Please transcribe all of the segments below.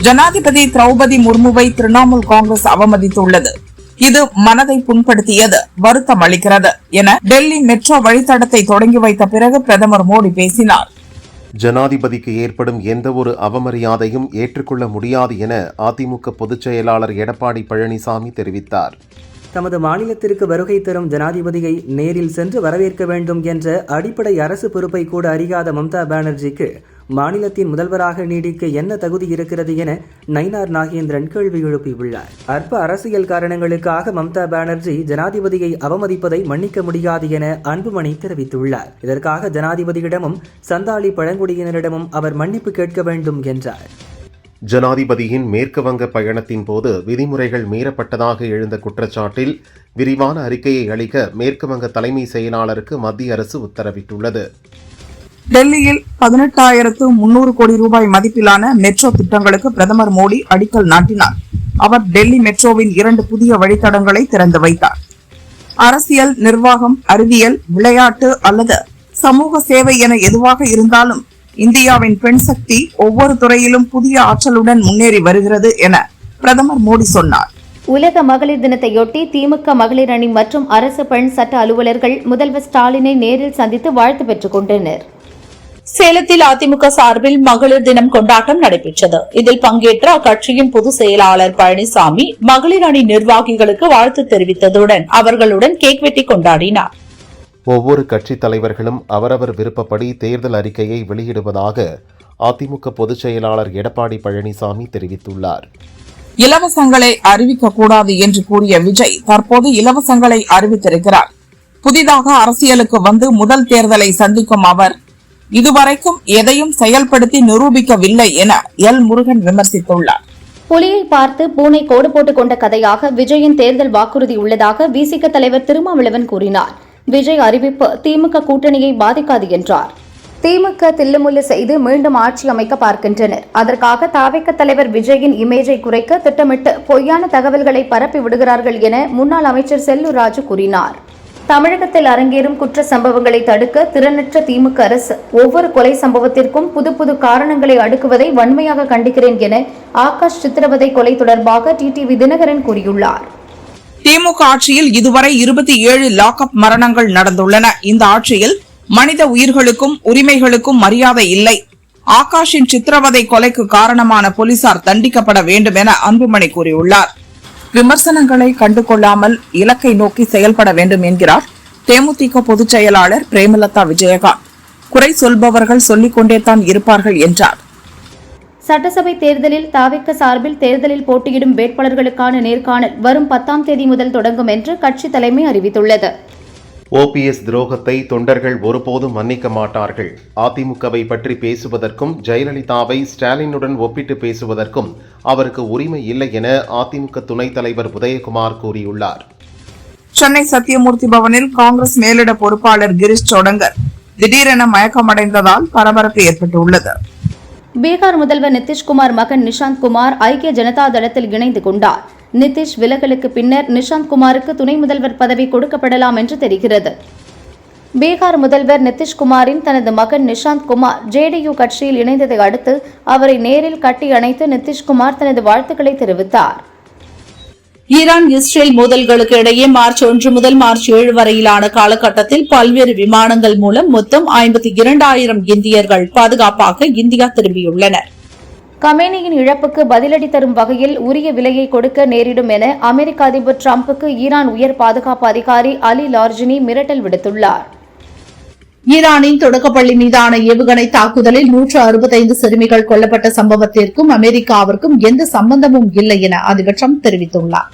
ஜனாதிபதி திரௌபதி முர்முவை திரிணாமுல் காங்கிரஸ் அவமதித்துள்ளது. இது மனதை புண்படுத்தியது, வருத்தம் அளிக்கிறது என டெல்லி மெட்ரோ வழித்தடத்தை தொடங்கி வைத்த பிறகு பிரதமர் மோடி பேசினார். ஜனாதிபதிக்கு ஏற்படும் எந்த ஒரு அவமரியாதையும் ஏற்றுக்கொள்ள முடியாது என அதிமுக பொதுச் செயலாளர் எடப்பாடி பழனிசாமி தெரிவித்தார். தமது மாநிலத்திற்கு வருகை தரும் ஜனாதிபதியை நேரில் சென்று வரவேற்க வேண்டும் என்ற அடிப்படை அரசு பொறுப்பை கூட அறியாத மம்தா பானர்ஜிக்கு மாநிலத்தின் முதல்வராக நீடிக்க என்ன தகுதி இருக்கிறது என நயினார் நாகேந்திரன் கேள்வி எழுப்பியுள்ளார். அற்ப அரசியல் காரணங்களுக்காக மம்தா பானர்ஜி ஜனாதிபதியை அவமதிப்பதை மன்னிக்க முடியாது என அன்புமணி தெரிவித்துள்ளார். இதற்காக ஜனாதிபதியிடமும் சந்தாலி பழங்குடியினரிடமும் அவர் மன்னிப்பு கேட்க வேண்டும் என்றார். ஜனாதிபதியின் மேற்கு வங்க பயணத்தின் போது விதிமுறைகள் மீறப்பட்டதாக எழுந்த குற்றச்சாட்டில் விரிவான அறிக்கையை அளிக்க மேற்கு வங்க தலைமை செயலாளருக்கு மத்திய அரசு உத்தரவிட்டுள்ளது. டெல்லியில் 18,300 கோடி ரூபாய் மதிப்பிலான மெட்ரோ திட்டங்களுக்கு பிரதமர் மோடி அடிக்கல் நாட்டினார். அவர் டெல்லி மெட்ரோவின் 2 புதிய வழித்தடங்களை திறந்து வைத்தார். அரசியல், நிர்வாகம், அறிவியல், விளையாட்டு அல்லது சமூக சேவை என எதுவாக இருந்தாலும் இந்தியாவின் பெண் சக்தி ஒவ்வொரு துறையிலும் புதிய ஆற்றலுடன் முன்னேறி வருகிறது என பிரதமர் மோடி சொன்னார். உலக மகளிர் தினத்தையொட்டி திமுக மகளிர் அணி மற்றும் அரசு பெண் சட்ட அலுவலர்கள் முதல்வர் ஸ்டாலினை நேரில் சந்தித்து வாழ்த்து பெற்றுக் கொண்டனர். சேலத்தில் அதிமுக சார்பில் மகளிர் தினம் கொண்டாட்டம் நடைபெற்றது. இதில் பங்கேற்ற அக்கட்சியின் பொதுச் செயலாளர் பழனிசாமி மகளிர் அணி நிர்வாகிகளுக்கு வாழ்த்து தெரிவித்ததுடன் அவர்களுடன் கேக் வெட்டி கொண்டாடினார். ஒவ்வொரு கட்சித் தலைவர்களும் அவரவர் விருப்பப்படி தேர்தல் அறிக்கையை வெளியிடுவதாக அதிமுக பொதுச் செயலாளர் எடப்பாடி பழனிசாமி தெரிவித்துள்ளார். இலவசங்களை அறிவிக்கக்கூடாது என்று கூறிய விஜய் தற்போது இலவசங்களை அறிவித்திருக்கிறார். புதிதாக அரசியலுக்கு வந்து முதல் தேர்தலை சந்திக்கும் அவர் இதுவரைக்கும் எதையும் செயல்படுத்தி நிரூபிக்கவில்லை என எல் முருகன் விமர்சித்துள்ளார். புலியை பார்த்து பூனை கோடு போட்டுக் கொண்ட கதையாக விஜயின் தேர்தல் வாக்குறுதி உள்ளதாக விசிக தலைவர் திருமாவளவன் கூறினார். விஜய் அறிவிப்பு திமுக கூட்டணியை பாதிக்காது என்றார். திமுக தில்லுமுல்லு செய்து மீண்டும் ஆட்சி அமைக்க பார்க்கின்றனர். அதற்காக தாவேக தலைவர் விஜயின் இமேஜை குறைக்க திட்டமிட்டு பொய்யான தகவல்களை பரப்பி விடுகிறார்கள் என முன்னாள் அமைச்சர் செல்லூர் ராஜு கூறினார். தமிழகத்தில் அரங்கேறும் குற்ற சம்பவங்களை தடுக்க திறனற்ற திமுக அரசு ஒவ்வொரு கொலை சம்பவத்திற்கும் புது புது காரணங்களை அடுக்குவதை வன்மையாக கண்டிக்கிறேன் என ஆகாஷ் சித்திரவதை கொலை தொடர்பாக டிடிவி தினகரன் கூறியுள்ளார். திமுக ஆட்சியில் இதுவரை 27 லாக்அப் மரணங்கள் நடந்துள்ளன. இந்த ஆட்சியில் மனித உயிர்களுக்கும் உரிமைகளுக்கும் மரியாதை இல்லை. ஆகாஷின் சித்திரவதை கொலைக்கு காரணமான போலீசார் தண்டிக்கப்பட வேண்டும் என அன்புமணி கூறியுள்ளார். விமர்சனங்களை கண்டுகொள்ளாமல் இலக்கை நோக்கி செயல்பட வேண்டும் என்கிறார் தேமுதிக பொதுச் செயலாளர் பிரேமலதா விஜயகாந்த். குறை சொல்பவர்கள் சொல்லிக் கொண்டேதான் இருப்பார்கள் என்றார். சட்டசபை தேர்தலில் தாவேக சார்பில் தேர்தலில் போட்டியிடும் வேட்பாளர்களுக்கான நேர்காணல் வரும் 10ஆம் தேதி முதல் தொடங்கும் என்று கட்சி தலைமை அறிவித்துள்ளது. ஓபிஎஸ் துரோகத்தை தொண்டர்கள் ஒருபோதும் மன்னிக்க மாட்டார்கள். அதிமுகவை பற்றி பேசுவதற்கும் ஜெயலலிதாவை ஸ்டாலினுடன் ஒப்பிட்டு பேசுவதற்கும் அவருக்கு உரிமை இல்லை என அதிமுக துணைத் தலைவர் உதயகுமார் கூறியுள்ளார். சென்னை சத்தியமூர்த்தி பவனில் காங்கிரஸ் மேலிட பொறுப்பாளர் கிரீஷ் சோடங்கர் திடீரென மயக்கமடைந்ததால் பரபரப்பு ஏற்பட்டுள்ளது. பீகார் முதல்வர் நிதிஷ்குமார் மகன் நிஷாந்த் குமார் ஐக்கிய ஜனதா தளத்தில் இணைந்து கொண்டார். நிதிஷ் விலகலுக்கு பின்னர் நிஷாந்த் குமாருக்கு துணை முதல்வர் பதவி கொடுக்கப்படலாம் என்று தெரிகிறது. பீகார் முதல்வர் நிதிஷ்குமாரின் தனது மகன் நிஷாந்த் குமார் ஜேடியு கட்சியில் இணைந்ததை அடுத்து அவரை நேரில் கட்டி அணைத்து நிதிஷ்குமார் தனது வாழ்த்துக்களை தெரிவித்தார். ஈரான் இஸ்ரேல் மோதல்களுக்கு இடையே மார்ச் 1 முதல் மார்ச் 7 வரையிலான காலகட்டத்தில் பல்வேறு விமானங்கள் மூலம் மொத்தம் 52,000 இந்தியர்கள் பாதுகாப்பாக இந்தியா திரும்பியுள்ளனர். கமேனியின் இழப்புக்கு பதிலடி தரும் வகையில் உரிய விலையை கொடுக்க நேரிடும் என அமெரிக்க அதிபர் டிரம்புக்கு ஈரான் உயர் பாதுகாப்பு அதிகாரி அலி லார்ஜினி மிரட்டல் விடுத்துள்ளார். ஈரானின் தொடக்கப்பள்ளி மீதான ஏவுகணை தாக்குதலில் 165 சிறுமிகள் கொல்லப்பட்ட சம்பவத்திற்கும் அமெரிக்காவிற்கும் எந்த சம்பந்தமும் இல்லை என அதிபர் டிரம்ப் தெரிவித்துள்ளார்.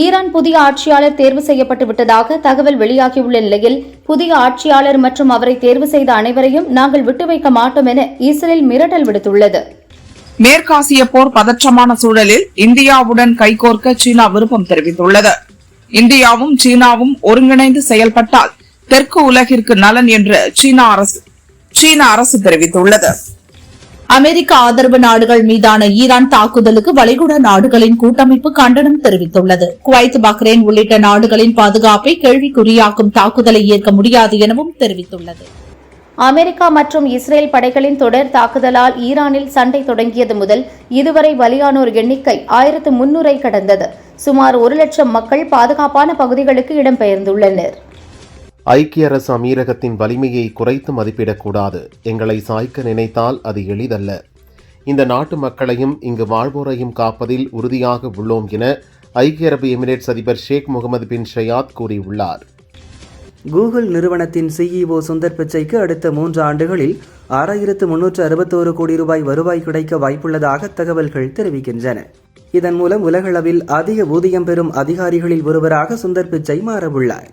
ஈரான் புதிய ஆட்சியாளர் தேர்வு செய்யப்பட்டு விட்டதாக தகவல் வெளியாகியுள்ள நிலையில் புதிய ஆட்சியாளர் மற்றும் அவரை தேர்வு செய்த அனைவரையும் நாங்கள் விட்டு வைக்க மாட்டோம் என இஸ்ரேல் மிரட்டல் விடுத்துள்ளது. மேற்காசிய போர் பதற்றமான சூழலில் இந்தியாவுடன் கைகோர்க்க சீனா விருப்பம் தெரிவித்துள்ளது. இந்தியாவும் சீனாவும் ஒருங்கிணைந்து செயல்பட்டால் தெற்கு உலகிற்கு நலன் என்று சீன அரசு தெரிவித்துள்ளது. அமெரிக்க ஆதரவு நாடுகள் மீதான ஈரான் தாக்குதலுக்கு வளைகுடா நாடுகளின் கூட்டமைப்பு கண்டனம் தெரிவித்துள்ளது. குவைத், பஹ்ரைன் உள்ளிட்ட நாடுகளின் பாதுகாப்பை கேள்விக்குறியாக்கும் தாக்குதலை ஏற்க முடியாது எனவும் தெரிவித்துள்ளது. அமெரிக்கா மற்றும் இஸ்ரேல் படைகளின் தொடர் தாக்குதலால் ஈரானில் சண்டை தொடங்கியது முதல் இதுவரை பலியானோர் எண்ணிக்கை 1300 கடந்தது. சுமார் 1 லட்சம் மக்கள் பாதுகாப்பான பகுதிகளுக்கு இடம்பெயர்ந்துள்ளனர். ஐக்கிய அரசு அமீரகத்தின் வலிமையை குறைத்து மதிப்பிடக்கூடாது. எங்களை சாய்க்க நினைத்தால் அது எளிதல்ல. இந்த நாட்டு மக்களையும் இங்கு வாழ்வோரையும் காப்பதில் உறுதியாக உள்ளோம் என ஐக்கிய அரபு எமிரேட்ஸ் அதிபர் ஷேக் முகமது பின் ஷயாத் கூறியுள்ளார். கூகுள் நிறுவனத்தின் CEO சுந்தர் பிச்சைக்கு அடுத்த 3 ஆண்டுகளில் 6361 கோடி ரூபாய் வருவாய் கிடைக்க வாய்ப்புள்ளதாக தகவல்கள் தெரிவிக்கின்றன. இதன் மூலம் உலகளவில் அதிக ஊதியம் பெறும் அதிகாரிகளில் ஒருவராக சுந்தர் பிச்சை மாறவுள்ளார்.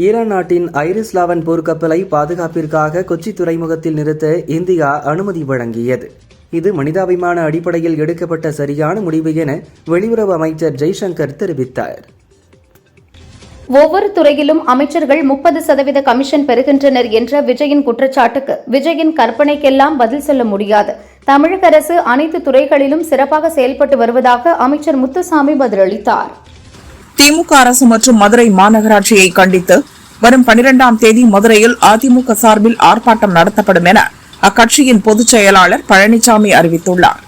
ஈரான் நாட்டின் ஐரிஸ் லாவன் போர்க்கப்பலை பாதுகாப்பிற்காக கொச்சி துறைமுகத்தில் நிறுத்த இந்தியா அனுமதி வழங்கியது. இது மனிதாபிமான அடிப்படையில் எடுக்கப்பட்ட சரியான முடிவு என வெளியுறவு அமைச்சர் ஜெய்சங்கர் தெரிவித்தார். ஒவ்வொரு துறையிலும் அமைச்சர்கள் 30% கமிஷன் பெறுகின்றனர் என்ற விஜயின் குற்றச்சாட்டுக்கு விஜயின் கற்பனைக்கெல்லாம் பதில் சொல்ல முடியாது. தமிழக அரசு அனைத்து துறைகளிலும் சிறப்பாக செயல்பட்டு வருவதாக அமைச்சர் முத்துசாமி பதிலளித்தார். திமுக அரசு மற்றும் மதுரை மாநகராட்சியை கண்டித்து வரும் 12ஆம் தேதி மதுரையில் அதிமுக சார்பில் ஆர்ப்பாட்டம் நடத்தப்படும் என அக்கட்சியின் பொதுச் செயலாளர் பழனிசாமி அறிவித்துள்ளார்.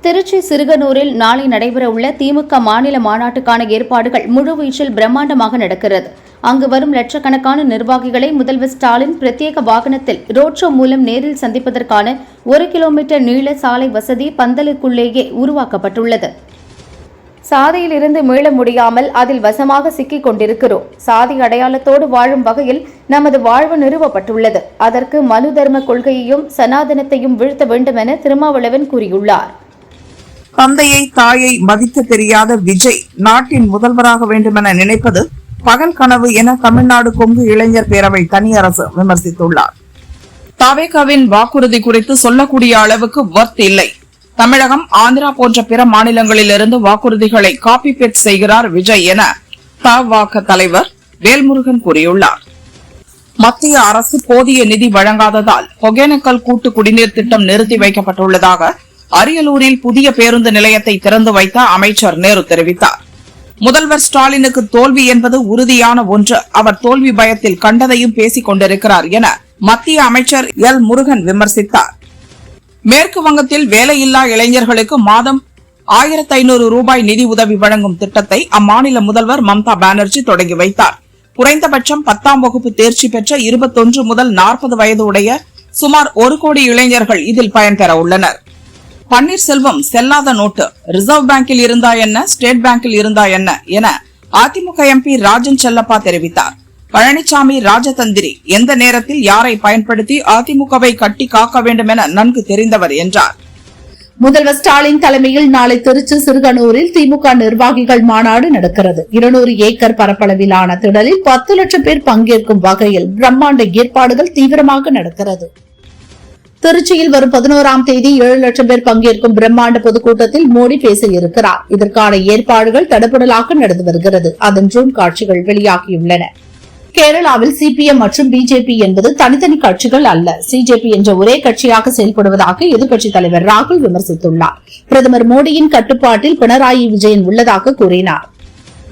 திருச்சி சிறுகனூரில் நாளை நடைபெறவுள்ள திமுக மாநில மாநாட்டுக்கான ஏற்பாடுகள் முழுவீச்சில் பிரம்மாண்டமாக நடக்கிறது. அங்கு வரும் லட்சக்கணக்கான நிர்வாகிகளை முதல்வர் ஸ்டாலின் பிரத்யேக வாகனத்தில் ரோட் ஷோ மூலம் நேரில் சந்திப்பதற்கான 1 கிலோமீட்டர் நீள சாலை வசதி பந்தலுக்குள்ளேயே உருவாக்கப்பட்டுள்ளது. சாதியிலிருந்து மீள முடியாமல் அதில் வசமாக சிக்கிக் கொண்டிருக்கிறோம். சாதி அடையாளத்தோடு வாழும் வகையில் நமது வாழ்வு நிறுவப்பட்டுள்ளது. அதற்கு மனு தர்ம கொள்கையையும் சனாதனத்தையும் வீழ்த்த வேண்டும் என திருமாவளவன் கூறியுள்ளார். தந்தையை தாயை மதிக்க தெரியாத விஜய் நாட்டின் முதல்வராக வேண்டுமென நினைப்பது பகல் கனவு என தமிழ்நாடு கொங்கு இளைஞர் பேரவை தனியரசு விமர்சித்துள்ளார். தவேகாவின் வாக்குறுதி குறித்து சொல்லக்கூடிய அளவுக்கு வர்த் இல்லை. தமிழகம், ஆந்திரா போன்ற பிற மாநிலங்களிலிருந்து வாக்குறுதிகளை காப்பி பேஸ்ட் செய்கிறார் விஜய் என தவாக தலைவர் வேல்முருகன் கூறியுள்ளார். மத்திய அரசு போதிய நிதி வழங்காததால் ஒகேனக்கல் கூட்டு குடிநீர் திட்டம் நிறுத்தி வைக்கப்பட்டுள்ளதாக அரியலூரில் புதிய பேருந்து நிலையத்தை திறந்து வைத்த அமைச்சர் நேரு தெரிவித்தார். முதல்வர் ஸ்டாலினுக்கு தோல்வி என்பது உறுதியான ஒன்று. அவர் தோல்வி பயத்தில் கண்டதையும் பேசிக் கொண்டிருக்கிறார் என மத்திய அமைச்சர் எல் முருகன் விமர்சித்தார். மேற்கு வங்கத்தில் வேலையில்லா இளைஞர்களுக்கு மாதம் 1500 ரூபாய் நிதி உதவி வழங்கும் திட்டத்தை அம்மாநில முதல்வர் மம்தா பானர்ஜி தொடங்கி வைத்தார். குறைந்தபட்சம் 10ஆம் வகுப்பு தேர்ச்சி பெற்ற 21 முதல் 40 வயது உடைய சுமார் 1 கோடி இளைஞர்கள் இதில் பயன்பெற உள்ளனர். பன்னீர்செல்வம் செல்லாத நோட்டு, ரிசர்வ் பேங்கில் இருந்தா என்ன, ஸ்டேட் பேங்கில் இருந்தா என்ன என அதிமுக எம்பி ராஜன் செல்லப்பா தெரிவித்தார். பழனிசாமி ராஜதந்திரி, எந்த நேரத்தில் யாரை பயன்படுத்தி அதிமுகவை கட்டி காக்க வேண்டும் என நன்கு தெரிந்தவர் என்றார். முதல்வர் ஸ்டாலின் தலைமையில் நாளை திருச்சி சிறுகனூரில் திமுக நிர்வாகிகள் மாநாடு நடக்கிறது. 200 ஏக்கர் பரப்பளவிலான திடலில் 10 லட்சம் பேர் பங்கேற்கும் வகையில் பிரம்மாண்ட ஏற்பாடுகள் தீவிரமாக நடக்கிறது. திருச்சியில் வரும் 11ஆம் தேதி 7 லட்சம் பேர் பங்கேற்கும் பிரம்மாண்ட பொதுக்கூட்டத்தில் மோடி பேச இருக்கிறார். இதற்கான ஏற்பாடுகள் தடபுடலாக நடந்து வருகிறது. அதன் ஜூம் காட்சிகள் வெளியாகியுள்ளன. கேரளாவில் சிபிஎம் மற்றும் பிஜேபி என்பது தனித்தனி கட்சிகள் அல்ல, சிஜேபி என்ற ஒரே கட்சியாக செயல்படுவதாக எதிர்க்கட்சித் தலைவர் ராகுல் விமர்சித்துள்ளார். பிரதமர் மோடியின் கட்டுப்பாட்டில் பினராயி விஜயன் உள்ளதாக கூறினார்.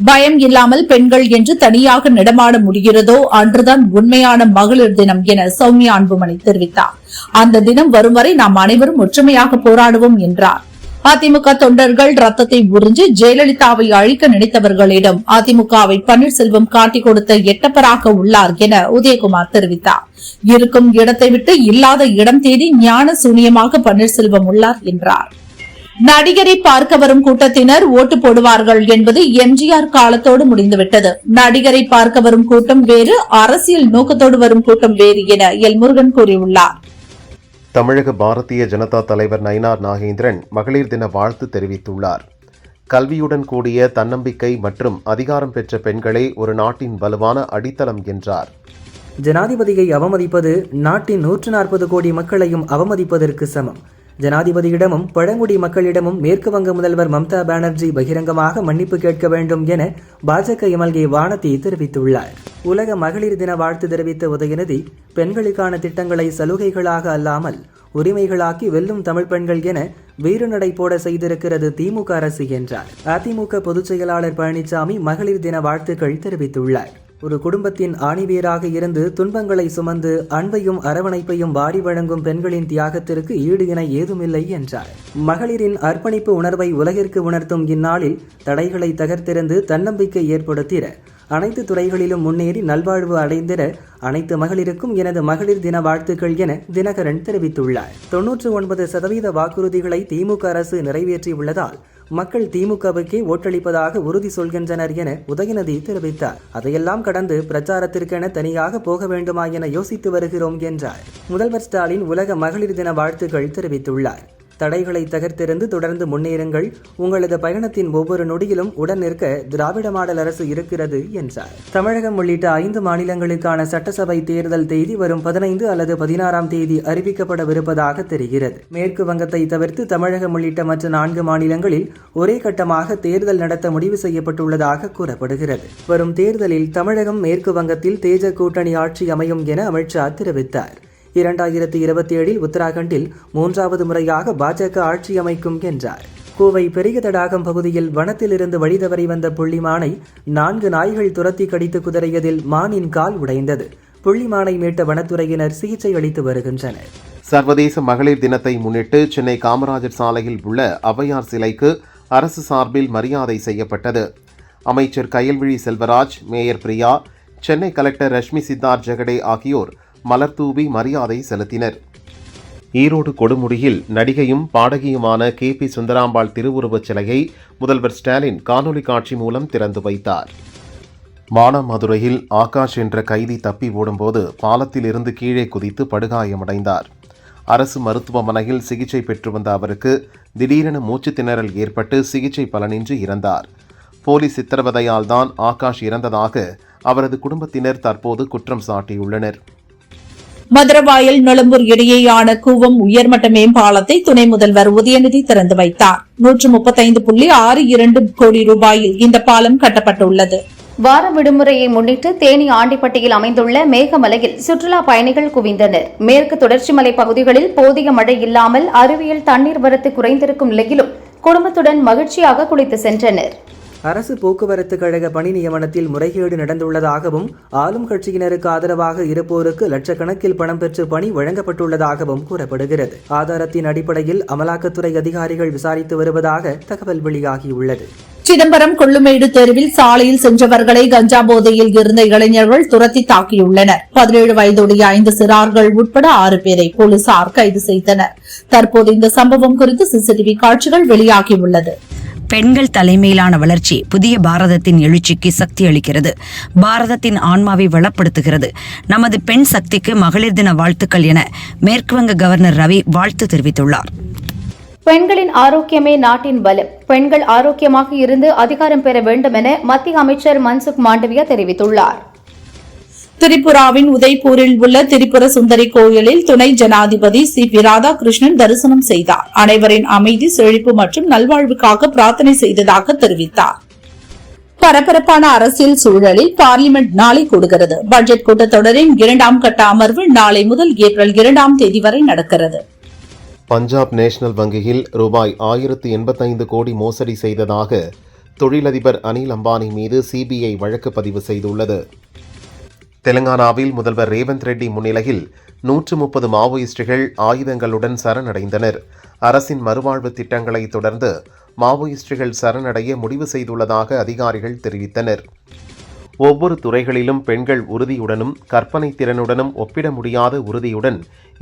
பயம் இல்லாமல் பெண்கள் என்று தனியாக நடமாட முடிகிறதோ அன்றுதான் உண்மையான மகளிர் தினம் என சௌமியா அன்புமணி தெரிவித்தார். அந்த தினம் வரும் வரை நாம் அனைவரும் ஒற்றுமையாக போராடுவோம் என்றார். அதிமுக தொண்டர்கள் ரத்தத்தை உறிஞ்சி ஜெயலலிதாவை அழிக்க நினைத்தவர்களிடம் அதிமுகவை பன்னீர்செல்வம் காட்டிக் கொடுத்த எட்டப்பராக உள்ளார் என உதயகுமார் தெரிவித்தார். இருக்கும் இடத்தை விட்டு இல்லாத இடம் தேடி ஞான சூனியமாக பன்னீர்செல்வம் உள்ளார் என்றார். நடிகரை பார்க்க வரும் கூட்டத்தினர் ஓட்டு போடுவார்கள் என்பது எம்ஜிஆர் காலத்தோடு முடிந்துவிட்டது. நடிகரை பார்க்க வரும் கூட்டம் வேறு, அரசியல் நோக்கத்தோடு வரும் கூட்டம் வேறு என எல் முருகன் கூறியுள்ளார். தமிழக பாரதிய ஜனதா தலைவர் நயினார் நாகேந்திரன் மகளிர் தின வாழ்த்து தெரிவித்துள்ளார். கல்வியுடன் கூடிய தன்னம்பிக்கை மற்றும் அதிகாரம் பெற்ற பெண்களே ஒரு நாட்டின் வலுவான அடித்தளம் என்றார். ஜனாதிபதியை அவமதிப்பது நாட்டின் 140 கோடி மக்களையும் அவமதிப்பதற்கு சமம். ஜனாதிபதியிடமும் பழங்குடி மக்களிடமும் மேற்கு வங்க முதல்வர் மம்தா பானர்ஜி பகிரங்கமாக மன்னிப்பு கேட்க வேண்டும் என பாஜக எம்எல்ஏ வானதி தெரிவித்துள்ளார். உலக மகளிர் தின வாழ்த்து தெரிவித்த உதயநிதி, பெண்களுக்கான திட்டங்களை சலுகைகளாக அல்லாமல் உரிமைகளாக்கி வெல்லும் தமிழ் பெண்கள் என வீறுநடை போட செய்திருக்கிறது திமுக அரசு என்றார். அதிமுக பொதுச் செயலாளர் பழனிசாமி மகளிர் தின வாழ்த்துக்கள் தெரிவித்துள்ளார். ஒரு குடும்பத்தின் ஆணிவேராக இருந்து துன்பங்களை சுமந்து அன்பையும் அரவணைப்பையும் வாரி வழங்கும் பெண்களின் தியாகத்திற்கு ஈடு இணை ஏதுமில்லை என்றார். மகளிரின் அர்ப்பணிப்பு உணர்வை உலகிற்கு உணர்த்தும் இந்நாளில் தடைகளை தகர்த்தெறிந்து தன்னம்பிக்கை ஏற்படுத்திட, அனைத்து துறைகளிலும் முன்னேறி நல்வாழ்வு அடைந்திட அனைத்து மகளிருக்கும் எனது மகளிர் தின வாழ்த்துக்கள் என தினகரன் தெரிவித்துள்ளார். 99% வாக்குறுதிகளை திமுக அரசு நிறைவேற்றியுள்ளதால் மக்கள் திமுகவுக்கே ஓட்டளிப்பதாக உறுதி சொல்கின்றனர் என உதயநிதி தெரிவித்தார். அதையெல்லாம் கடந்து பிரச்சாரத்திற்கென தனியாக போக வேண்டுமா என யோசித்து வருகிறோம் என்றார். முதல்வர் ஸ்டாலின் உலக மகளிர் தின வாழ்த்துக்கள் தெரிவித்துள்ளார். தடைகளை தகர்த்தெறிந்து தொடர்ந்து முன்னேறுங்கள். உங்களது பயணத்தின் ஒவ்வொரு நொடியிலும் உடன் நிற்க திராவிட மாடல் அரசு இருக்கிறது என்றார். தமிழகம் உள்ளிட்ட 5 மாநிலங்களுக்கான சட்டசபை தேர்தல் தேதி வரும் 15 அல்லது 16ஆம் தேதி அறிவிக்கப்படவிருப்பதாக தெரிகிறது. மேற்கு வங்கத்தை தவிர்த்து தமிழகம் உள்ளிட்ட மற்ற 4 மாநிலங்களில் ஒரே கட்டமாக தேர்தல் நடத்த முடிவு செய்யப்பட்டுள்ளதாக கூறப்படுகிறது. வரும் தேர்தலில் தமிழகம், மேற்கு வங்கத்தில் தேஜ கூட்டணி ஆட்சி அமையும் என அமித்ஷா தெரிவித்தார். 2027 உத்தராகண்டில் 3வது முறையாக பாஜக ஆட்சி அமைக்கும் என்றார். கோவை பெரிய தடாகம் பகுதியில் வனத்திலிருந்து வழிதவறி வந்த புள்ளிமானை 4 நாய்கள் துரத்தி கடித்து குதறியதில் மானின் கால் உடைந்தது. புள்ளிமானை மீட்ட வனத்துறையினர் சிகிச்சை அளித்து வருகின்றனர். சர்வதேச மகளிர் தினத்தை முன்னிட்டு சென்னை காமராஜர் சாலையில் உள்ள ஔவையார் சிலைக்கு அரசு சார்பில் மரியாதை செய்யப்பட்டது. அமைச்சர் கயல்விழி செல்வராஜ், மேயர் பிரியா, சென்னை கலெக்டர் ரஷ்மி சித்தார்த் ஜெகடே ஆகியோர் மலர்தூவி மரியாதை செலுத்தினர். ஈரோடு கொடுமுடியில் நடிகையும் பாடகியுமான KP சுந்தராம்பாள் திருவுருவச் சிலையை முதல்வர் ஸ்டாலின் காணொலி காட்சி மூலம் திறந்து வைத்தார். மானாமதுரையில் ஆகாஷ் என்ற கைதி தப்பி ஓடும்போது பாலத்தில் இருந்து கீழே குதித்து படுகாயமடைந்தார். அரசு மருத்துவமனையில் சிகிச்சை பெற்று வந்த அவருக்கு திடீரென மூச்சு திணறல் ஏற்பட்டு சிகிச்சை பலனின்றி இறந்தார். போலீஸ் சித்திரவதையால் தான் ஆகாஷ் இறந்ததாக அவரது குடும்பத்தினர் தற்போது குற்றம் சாட்டியுள்ளனர். மதுரவாயல் நுளம்பூர் இடையேயான கூவம் உயர்மட்ட மேம்பாலத்தை துணை முதல்வர் உதயநிதி திறந்து வைத்தார். 135.62 கோடி ரூபாயில் இந்த பாலம் கட்டப்பட்டுள்ளது. வார விடுமுறையை முன்னிட்டு தேனி ஆண்டிப்பட்டியில் அமைந்துள்ள மேகமலையில் சுற்றுலா பயணிகள் குவிந்தனர். மேற்கு தொடர்ச்சி மலை பகுதிகளில் போதிய மழை இல்லாமல் அருவியில் தண்ணீர் வரத்து குறைந்திருக்கும் நிலையிலும் குடும்பத்துடன் மகிழ்ச்சியாக குளித்து சென்றனர். அரசு போக்குவரத்து கழக பணி நியமனத்தில் முறைகேடு நடந்துள்ளதாகவும் ஆளும் கட்சியினருக்கு ஆதரவாக இருப்போருக்கு லட்சக்கணக்கில் பணம் பெற்று பணி வழங்கப்பட்டுள்ளதாகவும் கூறப்படுகிறது. ஆதாரத்தின் அடிப்படையில் அமலாக்கத்துறை அதிகாரிகள் விசாரித்து வருவதாக தகவல் வெளியாகியுள்ளது. சிதம்பரம் கொள்ளுமேடு தெருவில் சாலையில் சென்றவர்களை கஞ்சா போதையில் இருந்த இளைஞர்கள் துரத்தி தாக்கியுள்ளனர். 17 வயதுடைய 5 சிறார்கள் உட்பட 6 பேரை போலீசார் கைது செய்தனர். தற்போது இந்த சம்பவம் குறித்து CCTV காட்சிகள் வெளியாகியுள்ளது. பெண்கள் தலைமையிலான வளர்ச்சி புதிய பாரதத்தின் எழுச்சிக்கு சக்தி அளிக்கிறது. பாரதத்தின் ஆன்மாவை வளப்படுத்துகிறது. நமது பெண் சக்திக்கு மகளிர் தின வாழ்த்துக்கள் என மேற்குவங்க கவர்னர் ரவி வாழ்த்து தெரிவித்துள்ளார். பெண்களின் ஆரோக்கியமே நாட்டின் பலம். பெண்கள் ஆரோக்கியமாக இருந்து அதிகாரம் பெற வேண்டும் என மத்திய அமைச்சர் மன்சுக் மாண்டவியா தெரிவித்துள்ளார். திரிபுராவின் உதய்பூரில் உள்ள திரிபுர சுந்தரி கோயிலில் துணை ஜனாதிபதி CP ராதாகிருஷ்ணன் தரிசனம் செய்தார். அனைவரின் அமைதி, செழிப்பு மற்றும் நல்வாழ்வுக்காக பிரார்த்தனை செய்ததாக தெரிவித்தார். பரபரப்பான அரசியல் சூழலில் பார்லிமெண்ட் நாளை கூடுகிறது. பட்ஜெட் கூட்டத்தொடரின் 2ஆம் கட்ட அமர்வு நாளை முதல் ஏப்ரல் 2ஆம் தேதி வரை நடக்கிறது. பஞ்சாப் நேஷனல் வங்கியில் ரூபாய் 1085 கோடி மோசடி செய்ததாக தொழிலதிபர் அனில் அம்பானி மீது CBI வழக்கு பதிவு செய்துள்ளது. தெலங்கானாவில் முதல்வர் ரேவந்த் ரெட்டி முன்னிலையில் 130 மாவோயிஸ்டுகள் ஆயுதங்களுடன் சரணடைந்தனர். அரசின் மறுவாழ்வு திட்டங்களை தொடர்ந்து மாவோயிஸ்டுகள் சரணடைய முடிவு செய்துள்ளதாக அதிகாரிகள் தெரிவித்தனர். ஒவ்வொரு துறைகளிலும் பெண்கள் உறுதியுடனும் கற்பனை திறனுடனும் ஒப்பிட முடியாத உறுதியுடன்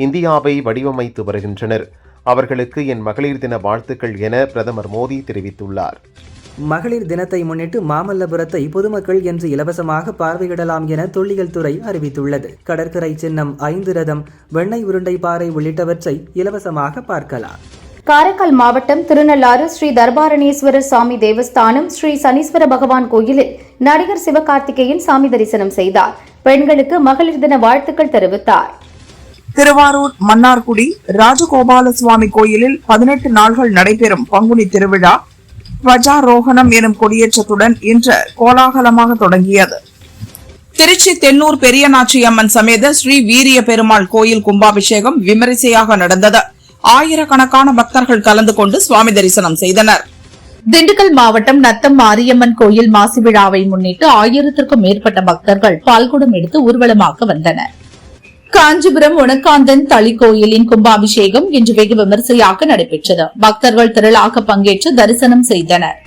இந்தியாவை வடிவமைத்து வருகின்றனர். அவர்களுக்கு என் மகளிர் தின வாழ்த்துக்கள் என பிரதமர் மோடி தெரிவித்துள்ளார். மகளிர் தினத்தை முன்னிட்டு மாமல்லபுரத்தை பொதுமக்கள் இன்று இலவசமாக பார்வையிடலாம் என தொல்லியல் துறை அறிவித்துள்ளது. கடற்கரை சின்னம், 5 ரதம், வெண்ணெய் உருண்டை பாறை உள்ளிட்டவற்றை இலவசமாக பார்க்கலாம். காரைக்கால் மாவட்டம் திருநள்ளாறு ஸ்ரீ தர்பாரணேஸ்வரர் சாமி தேவஸ்தானம் ஸ்ரீ சனீஸ்வர பகவான் கோயிலில் நடிகர் சிவகார்த்திகேயன் சாமி தரிசனம் செய்தார். பெண்களுக்கு மகளிர் தின வாழ்த்துக்கள் தெரிவித்தார். திருவாரூர் மன்னார்குடி ராஜகோபால சுவாமி கோயிலில் 18 நாள்கள் நடைபெறும் பங்குனி திருவிழா துவஜாரோகணம் எனும் கொடியேற்றத்துடன் இன்று கோலாகலமாக தொடங்கியது. திருச்சி தென்னூர் பெரியநாச்சியம்மன் சமேத ஸ்ரீ வீரிய பெருமாள் கோயில் கும்பாபிஷேகம் விமரிசையாக நடந்தது. ஆயிரக்கணக்கான பக்தர்கள் கலந்து கொண்டு சுவாமி தரிசனம் செய்தனர். திண்டுக்கல் மாவட்டம் நத்தம் மாரியம்மன் கோயில் மாசி விழாவை முன்னிட்டு 1000க்கும் மேற்பட்ட பக்தர்கள் பால்குடம் எடுத்து ஊர்வலமாக வந்தனர். காஞ்சிபுரம் உனக்காந்தன் தளி கோயிலின் கும்பாபிஷேகம் இன்று வெகு விமரிசையாக நடைபெற்றது. பக்தர்கள் திரளாக பங்கேற்று தரிசனம் செய்தனர்.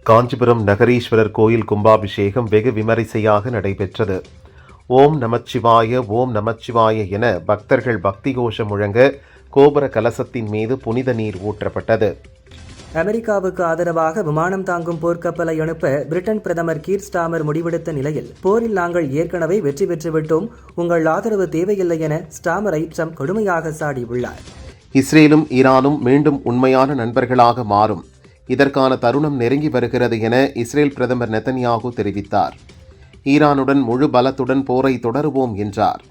காஞ்சிபுரம் நகரீஸ்வரர் கோயில் கும்பாபிஷேகம் வெகு விமரிசையாக நடைபெற்றது. ஓம் நமச்சிவாய ஓம் நமச்சிவாய என பக்தர்கள் பக்தி கோஷம் முழங்க கோபுர கலசத்தின் மீது புனித நீர் ஊற்றப்பட்டது. அமெரிக்காவுக்கு ஆதரவாக விமானம் தாங்கும் போர்க்கப்பலை அனுப்ப பிரிட்டன் பிரதமர் கீர் ஸ்டாமர் முடிவெடுத்த நிலையில் போரில் நாங்கள் ஏற்கனவே வெற்றி பெற்றுவிட்டோம், உங்கள் ஆதரவு தேவையில்லை என ஸ்டாமரை ட்ரம்ப் கடுமையாக சாடியுள்ளார். இஸ்ரேலும் ஈரானும் மீண்டும் உண்மையான நண்பர்களாக மாறும், இதற்கான தருணம் நெருங்கி வருகிறது என இஸ்ரேல் பிரதமர் நெதன்யாகு தெரிவித்தார். ஈரானுடன் முழு பலத்துடன் போரை தொடருவோம் என்றார்.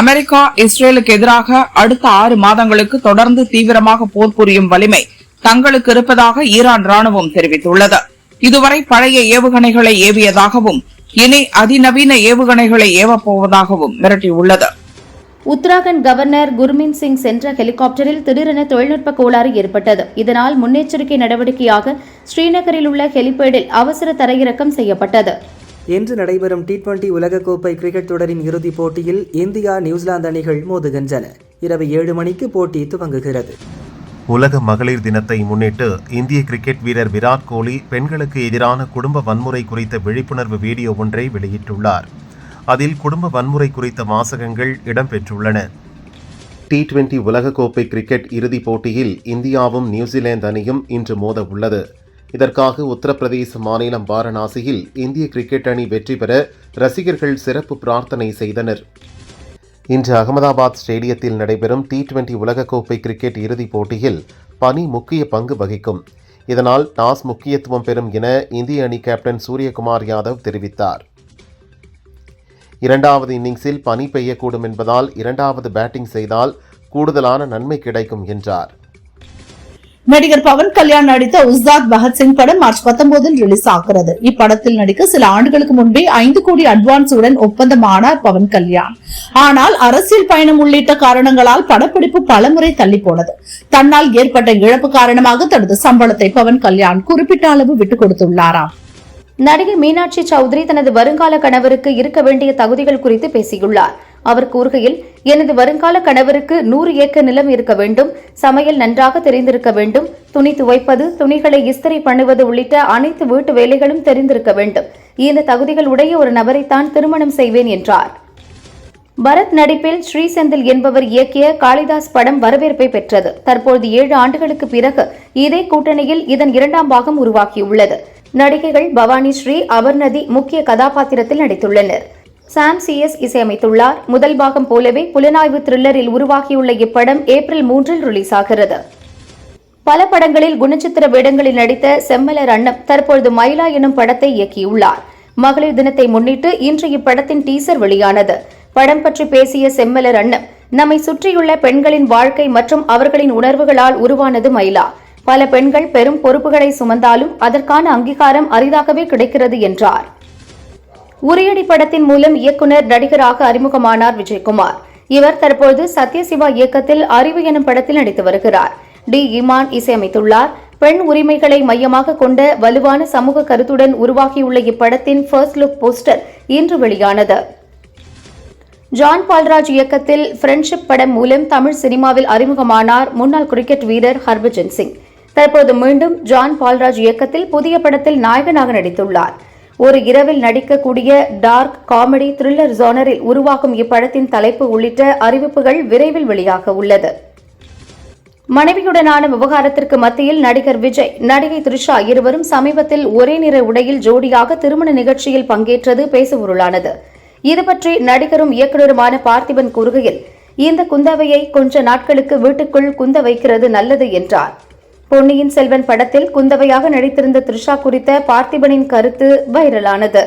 அமெரிக்கா இஸ்ரேலுக்கு எதிராக அடுத்த 6 மாதங்களுக்கு தொடர்ந்து தீவிரமாக போர் புரியும் வலிமை தங்களுக்கு இருப்பதாக ஈரான் ராணுவம் தெரிவித்துள்ளது. இதுவரை பழைய ஏவுகணைகளை ஏவியதாகவும் இனி அதிநவீன ஏவுகணைகளை ஏவப்போவதாகவும் மிரட்டியுள்ளது. உத்தராகண்ட் கவர்னர் குர்மீத் சிங் சென்ற ஹெலிகாப்டரில் திடீரென தொழில்நுட்ப கோளாறு ஏற்பட்டது. இதனால் முன்னெச்சரிக்கை நடவடிக்கையாக ஸ்ரீநகரில் உள்ள ஹெலிபேடில் அவசர தரையிறக்கம் செய்யப்பட்டது. இன்று நடைபெறும் T20 உலகக்கோப்பை கிரிக்கெட் தொடரின் இறுதிப் போட்டியில் இந்தியா நியூசிலாந்து அணிகள் மோதுகின்றன. இரவு 7 மணிக்கு போட்டி துவங்குகிறது. உலக மகளிர் தினத்தை முன்னிட்டு இந்திய கிரிக்கெட் வீரர் விராட் கோலி பெண்களுக்கு எதிரான குடும்ப வன்முறை குறித்த விழிப்புணர்வு வீடியோ ஒன்றை வெளியிட்டுள்ளார். அதில் குடும்ப வன்முறை குறித்த வாசகங்கள் இடம்பெற்றுள்ளன. T20 உலகக்கோப்பை கிரிக்கெட் இறுதிப் போட்டியில் இந்தியாவும் நியூசிலாந்து அணியும் இன்று மோத உள்ளது. இதற்காக உத்தரப்பிரதேச மாநிலம் வாரணாசியில் இந்திய கிரிக்கெட் அணி வெற்றி பெற ரசிகர்கள் சிறப்பு பிரார்த்தனை செய்தனர். இன்று அகமதாபாத் ஸ்டேடியத்தில் நடைபெறும் T20 உலகக்கோப்பை கிரிக்கெட் இறுதிப் போட்டியில் பனி முக்கிய பங்கு வகிக்கும். இதனால் டாஸ் முக்கியத்துவம் பெறும் என இந்திய அணி கேப்டன் சூரியகுமார் யாதவ் தெரிவித்தார். 2வது இன்னிங்ஸில் பனி பெய்யக்கூடும் என்பதால் 2வது பேட்டிங் செய்தால் கூடுதலான நன்மை கிடைக்கும் என்றார். நடிகர் பவன் கல்யாண் நடித்த உஸ்தாத் பகத்சிங் படம் மார்ச் 19 ரிலீஸ் ஆகிறது. இப்படத்தில் நடிக்க சில ஆண்டுகளுக்கு முன்பே 5 கோடி அட்வான்ஸுடன் ஒப்பந்தமானார் பவன் கல்யாண். ஆனால் அரசியல் பயணம் உள்ளிட்ட காரணங்களால் படப்பிடிப்பு பலமுறை தள்ளி போனது. தன்னால் ஏற்பட்ட இழப்பு காரணமாக தனது சம்பளத்தை பவன் கல்யாண் குறிப்பிட்ட அளவு விட்டுக் கொடுத்துள்ளாராம். நடிகை மீனாட்சி சௌத்ரி தனது வருங்கால கணவருக்கு இருக்க வேண்டிய தகுதிகள் குறித்து பேசியுள்ளார். அவர் கூறுகையில், எனது வருங்கால கணவருக்கு 100 ஏக்கர் நிலம் இருக்க வேண்டும், சமையல் நன்றாக தெரிந்திருக்க வேண்டும், துணி துவைப்பது, துணிகளை இஸ்திரி பண்ணுவது உள்ளிட்ட அனைத்து வீட்டு வேலைகளும் தெரிந்திருக்க வேண்டும். இந்த தகுதிகள் உடைய ஒரு நபரைத்தான் திருமணம் செய்வேன் என்றார். பரத் நடிப்பில் ஸ்ரீசெந்தில் என்பவர் இயக்கிய காளிதாஸ் படம் வரவேற்பை பெற்றது. தற்போது 7 ஆண்டுகளுக்கு பிறகு இதே கூட்டணியில் இதன் 2ஆம் பாகம் உருவாகியுள்ளது. நடிகைகள் பவானி ஸ்ரீ, அபர்ணதி முக்கிய கதாபாத்திரத்தில் நடித்துள்ளனர். சாம் CS இசையமைத்துள்ளார். முதல் பாகம் போலவே புலனாய்வு த்ரில்லரில் உருவாகியுள்ள இப்படம் ஏப்ரல் 3 ரிலீஸ் ஆகிறது. பல படங்களில் குணச்சித்திர வேடங்களில் நடித்த செம்மலர் அன்னம் தற்பொழுது மயிலா எனும் படத்தை இயக்கியுள்ளார். மகளிர் தினத்தை முன்னிட்டு இன்று இப்படத்தின் டீசர் வெளியானது. படம் பற்றி பேசிய செம்மலர் அன்னம், நம்மை சுற்றியுள்ள பெண்களின் வாழ்க்கை மற்றும் அவர்களின் உணர்வுகளால் உருவானது மயிலா. பல பெண்கள் பெரும் பொறுப்புகளை சுமந்தாலும் அதற்கான அங்கீகாரம் அரிதாகவே கிடைக்கிறது என்றார். உரியடி படத்தின் மூலம் இயக்குநர் நடிகராக அறிமுகமானார் விஜயகுமார். இவர் தற்போது சத்யசிவா இயக்கத்தில் அறிவு எனும் படத்தில் நடித்து வருகிறார். டி இமான் இசையமைத்துள்ளார். பெண் உரிமைகளை மையமாக கொண்ட வலுவான சமூக கருத்துடன் உருவாகியுள்ள இப்படத்தின் ஃபர்ஸ்ட் லுக் போஸ்டர் இன்று வெளியானது. ஜான் பால்ராஜ் இயக்கத்தில் ஃப்ரெண்ட்ஷிப் படம் மூலம் தமிழ் சினிமாவில் அறிமுகமானார் முன்னாள் கிரிக்கெட் வீரர் ஹர்பஜன் சிங். தற்போது மீண்டும் ஜான் பால்ராஜ் இயக்கத்தில் புதிய படத்தில் நாயகனாக நடித்துள்ளார். ஒரு இரவில் நடிக்கக்கூடிய டார்க் காமெடி த்ரில்லர் ஜானரில் உருவாகும் இப்படத்தின் தலைப்பு உள்ளிட்ட அறிவிப்புகள் விரைவில் வெளியாக உள்ளது. மனைவியுடனான விவகாரத்திற்கு மத்தியில் நடிகர் விஜய், நடிகை த்ரிஷா இருவரும் சமீபத்தில் ஒரே நிற உடையில் ஜோடியாக திருமண நிகழ்ச்சியில் பங்கேற்றது பேசுபொருளானது. இதுபற்றி நடிகரும் இயக்குநருமான பார்த்திபன் கூறுகையில், இந்த குந்தவையை கொஞ்ச நாட்களுக்கு வீட்டுக்குள் குந்த வைக்கிறது நல்லது என்றார். பொன்னியின் செல்வன் படத்தில் குந்தவையாக நடித்திருந்த த்ரிஷா குறித்த பார்த்திபனின் கருத்து வைரலானது.